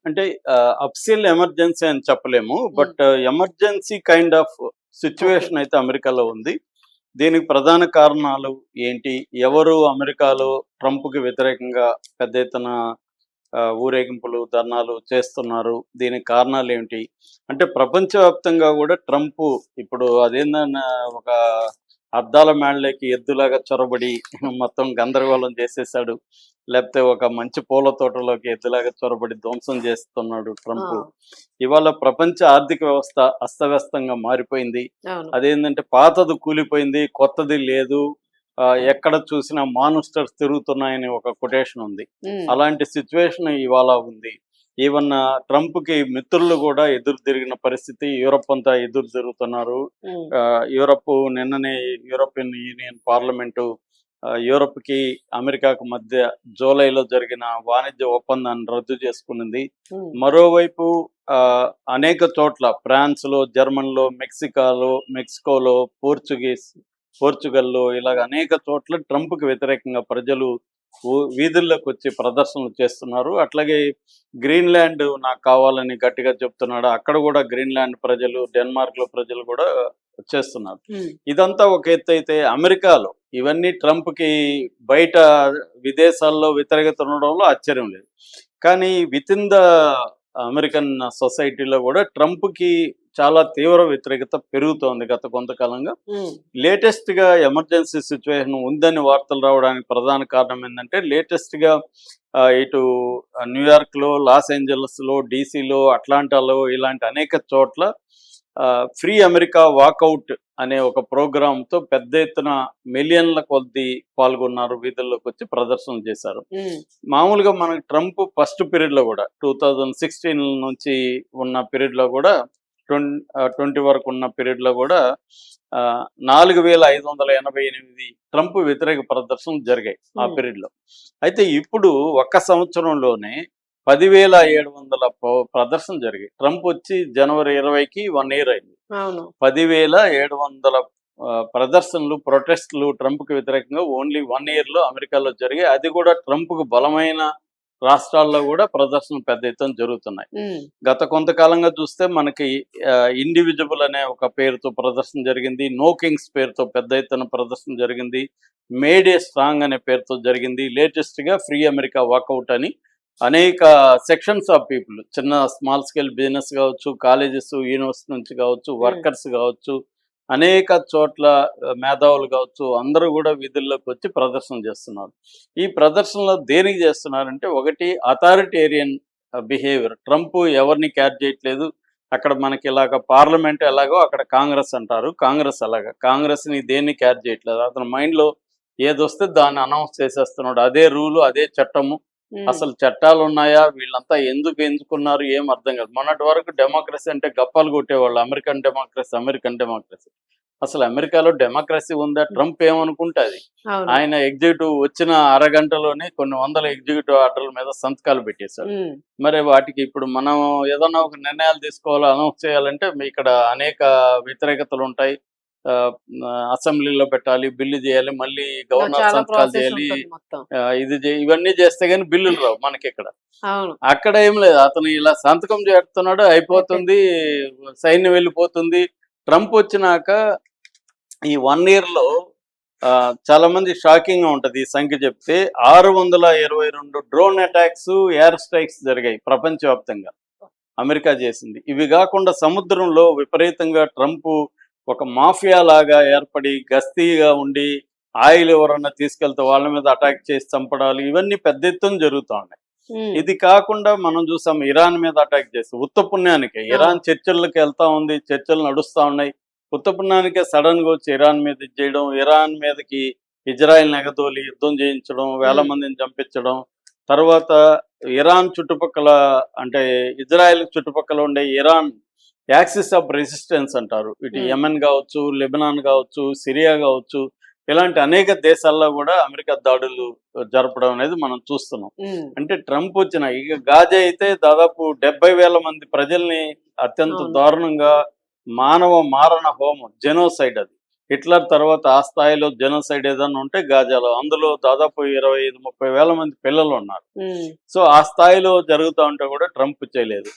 అంటే official emergency అని చెప్పలేము. హ్మ్. But emergency kind of okay. Situation అయితే అమెరికాలో ఉంది. దీనికి ప్రధాన కారణాలు ఏంటి? ఎవరు అమెరికాలో ట్రంప్‌కి వ్యతిరేకంగా పెద్ద ఎత్తున ఊరేగింపులు, ధర్నాలు చేస్తున్నారు? దీనికి కారణాలేంటి? అంటే ప్రపంచవ్యాప్తంగా గూడా ట్రంపు ఇప్పుడు అదేందన్నా ఒక అద్దాల మేడలోకి ఎద్దులాగా చొరబడి మొత్తం గందరగోళం చేసేసాడు. లేకపోతే ఒక మంచి పూల తోటలోకి ఎద్దులాగా చొరబడి ధ్వంసం చేస్తున్నాడు ఆ! ట్రంపు. ఇవాళ ప్రపంచ ఆర్థిక వ్యవస్థ అస్తవ్యస్తంగా మారిపోయింది. అవును. అదేంటంటే పాతది కూలిపోయింది, కొత్తది లేదు. ఎక్కడ చూసినా మాన్స్టర్స్ తిరుగుతున్నాయని ఒక కొటేషన్ ఉంది. హ్మ్. అలాంటి సిట్యుయేషన్ ఇవాళ ఉంది. ఈవెన్ ట్రంప్‌కి మిత్రులు గూడా ఎదురు తిరిగిన పరిస్థితి. యూరప్ అంతా ఎదురు తిరుగుతున్నారు. హ్మ్. యూరప్ నిన్ననే యూరోపియన్ యూనియన్ పార్లమెంటు యూరప్‌కి, అమెరికాకు మధ్య జూలైలో జరిగిన వాణిజ్య ఒప్పందాన్ని రద్దు చేసుకునింది. హ్మ్. మరోవైపు అనేక చోట్ల ఫ్రాన్స్‌లో, జర్మనీలో, మెక్సికోలో, పోర్చుగల్‌లో ఇలాగ అనేక చోట్ల ట్రంప్‌కి వ్యతిరేకంగా ప్రజలు వీధుల్లోకొచ్చి ప్రదర్శనలు చేస్తున్నారు. అట్లాగే గ్రీన్‌లాండ్ నాకు కావాలని గట్టిగా చెప్తున్నాడు. అక్కడ గూడా గ్రీన్‌లాండ్ ప్రజలు, డెన్మార్క్‌లో ప్రజలు గూడా చేస్తున్నారు. హ్మ్. ఇదంతా ఒక ఎత్తైతే అమెరికాలో ఇవన్నీ ట్రంప్‌కి బయట విదేశాల్లో వ్యతిరేకత ఉండడంలో ఆశ్చర్యం లేదు. కానీ వితిన్ ద అమెరికన్ సొసైటీలో గూడా ట్రంప్‌కి చాలా తీవ్ర వ్యతిరేకత పెరుగుతోంది గత కొంతకాలంగా. హ్మ్. లేటెస్ట్‌గా ఎమర్జెన్సీ సిట్యుయేషన్ ఉందని వార్తలు రావడానికి ప్రధాన కారణం ఏందంటే, లేటెస్ట్‌గా ఇటు న్యూయార్క్‌లో, లాస్ ఏంజలస్‌లో, డీసీలో, అట్లాంటాలో ఇలాంటి అనేక చోట్ల ఫ్రీ అమెరికా వాకౌట్ అనే ఒక ప్రోగ్రామ్‌తో పెద్ద ఎత్తున మిలియన్ల కొద్దీ పాల్గొన్నారు. వీధుల్లోకొచ్చి ప్రదర్శనలు చేశారు. హ్మ్. మామూలుగా మనకు ట్రంప్ ఫస్ట్ పీరియడ్‌లో గూడా 2016 నుంచి ఉన్న పీరియడ్‌లో గూడా 20 వరకు ఉన్న పీరియడ్‌లో గూడా 4588 ట్రంప్ వ్యతిరేక ప్రదర్శనలు జరిగాయి ఆ హ్మ్. పీరియడ్‌లో. అయితే ఇప్పుడు ఒక్క సంవత్సరంలోనే 10,700 ప్రదర్శనలు జరిగాయి. ట్రంప్ వచ్చి జనవరి 20కి 1 ఇయర్ అయింది. అవును. 10,700 ప్రదర్శనలు, ప్రొటెస్ట్‌లు ట్రంప్‌కి వ్యతిరేకంగా ఓన్లీ 1 ఇయర్‌లో అమెరికాలో జరిగాయి. అది కూడా ట్రంప్‌కు బలమైన రాష్ట్రాల్లో గూడా ప్రదర్శనలు పెద్ద ఎత్తున జరుగుతున్నాయి. హ్మ్. గత కొంతకాలంగా చూస్తే మనకి ఇండివిజిబుల్ అనే ఒక పేరుతో ప్రదర్శన జరిగింది. నో కింగ్స్ పేరుతో పెద్ద ఎత్తున ప్రదర్శన జరిగింది. మేడ్ ఏ స్ట్రాంగ్ అనే పేరుతో జరిగింది. లేటెస్ట్‌గా ఫ్రీ అమెరికా వాకౌట్ అని అనేక సెక్షన్స్ ఆఫ్ పీపుల్ చిన్న స్మాల్ స్కేల్ బిజినెస్ కావచ్చు, కాలేజెస్, యూనివర్సిటీ నుంచి కావచ్చు, హ్మ్. వర్కర్స్ కావచ్చు, అనేక చోట్ల మేధావులు కావచ్చు, అందరూ గూడా వీధుల్లోకి వచ్చి ప్రదర్శన చేస్తున్నారు. ఈ ప్రదర్శనలో దేనికి చేస్తున్నారంటే, ఒకటి అథారిటేరియన్ బిహేవియర్. ట్రంప్ ఎవరిని కేర్ చేయట్లేదు. అక్కడ మనకి ఇలాగ పార్లమెంట్ ఎలాగో అక్కడ కాంగ్రెస్ అంటారు. కాంగ్రెస్ అలాగా. కాంగ్రెస్‌ని దేన్ని కేర్ చేయట్లేదు. అతని మైండ్‌లో ఏదొస్తే దాన్ని అనౌన్స్ చేసేస్తున్నాడు. అదే రూలు, అదే చట్టము. హ్మ్. అసలు చట్టాలున్నాయా? వీళ్ళంతా ఎందుకు ఎంచుకున్నారు? ఏం అర్థం కాదు. మొన్నటి వరకు డెమోక్రసీ అంటే గప్పాలు కొట్టేవాళ్ళు. American democracy, American democracy. అసలు అమెరికాలో డెమోక్రసీ ఉందా? హ్మ్. ట్రంప్ ఏమనుకుంటే అది. అవును. ఆయన ఎగ్జిక్యూటివ్ వచ్చిన అరగంటలోనే కొన్ని వందల ఎగ్జిక్యూటివ్ ఆర్డర్‌ల మీద సంతకాలు పెట్టేశాడు. హ్మ్. మరి వాటికి ఇప్పుడు మనం ఏదన్నా ఒక నిర్ణయాలు తీసుకోవాలి, అనౌన్స్ చేయాలంటే ఇక్కడ అనేక వ్యతిరేకతలుంటాయి. ఆహ్, అసెంబ్లీలో పెట్టాలి, బిల్లు చేయాలి, మళ్ళీ గవర్నర్ చాలా సంతకాలు ప్రాసెస్ చేయాలి. ఉంటుంది మొత్తం. ఇవన్నీ చేస్తే గాని బిల్లులు రావు మనకిక్కడ. అవును. అక్కడ ఏం లేదు. అతను ఇలా సంతకం చేస్తున్నాడు, అయిపోయింది. అయిపోతుంది. సైన్యం వెళ్ళిపోతుంది. ట్రంప్ వచ్చినాక ఈ 1 ఇయర్‌లో చాలా మంది షాకింగ్‌గా ఉంటది ఈ సంఖ్య చెప్తే. 622 డ్రోన్ అటాక్స్, ఎయిర్ స్ట్రైక్స్ జరిగాయి ప్రపంచవ్యాప్తంగా. అమెరికా చేసింది. ఇవి గాకుండా సముద్రంలో విపరీతంగా ట్రంపు ఒక మాఫియా లాగా ఏర్పడి, గస్తీగా ఉండి, ఆయిల్ ఎవరన్నా తీసుకెళ్తే వాళ్ళ మీద అటాక్ చేసి చంపడాలు ఇవన్నీ పెద్ద ఎత్తున జరుగుతా ఉన్నాయి. హ్మ్. ఇది కాకుండా మనం చూసాం ఇరాన్ మీద అటాక్ చేసి ఉత్తపుణ్యానికే అవును. ఇరాన్ చర్చలకు వెళ్తా ఉంది. చర్చలు నడుస్తా ఉన్నాయి. ఉత్తపుణ్యానికే సడెన్‌గా వచ్చి ఇరాన్ మీద ఇది చేయడం, ఇరాన్ మీదకి ఇజ్రాయెల్‌ని ఎగదోలి యుద్ధం చేయించడం, వేల హ్మ్. మందిని చంపించడం. తర్వాత ఇరాన్ చుట్టుపక్కల అంటే ఇజ్రాయెల్ చుట్టుపక్కల ఉండే ఇరాన్ యాక్సిస్ ఆఫ్ రెసిస్టెన్స్ అంటారు. ఇటు హ్మ్. యెమెన్ గావచ్చు, లెబనాన్ గావచ్చు, సిరియా గావచ్చు, ఇలాంటి అనేక దేశాల్లో గూడా అమెరికా దాడులు జరపడం అనేది మనం చూస్తున్నాం. హ్మ్. అంటే ట్రంప్ వచ్చిన ఇక గాజా అయితే దాదాపు 70,000 మంది ప్రజల్ని అత్యంత అవును. దారుణంగా మానవ మారణ హోమం, జెనోసైడ్ అది. హిట్లర్ తర్వాత ఆ స్థాయిలో జెనోసైడ్ ఏదైనా ఉంటే గాజాలో, అందులో దాదాపు 25-30 వేల మంది పిల్లలు ఉన్నారు. ఉమ్, సో ఆ స్థాయిలో జరుగుతూ ఉంటే కూడా ట్రంప్ చేయలేదు.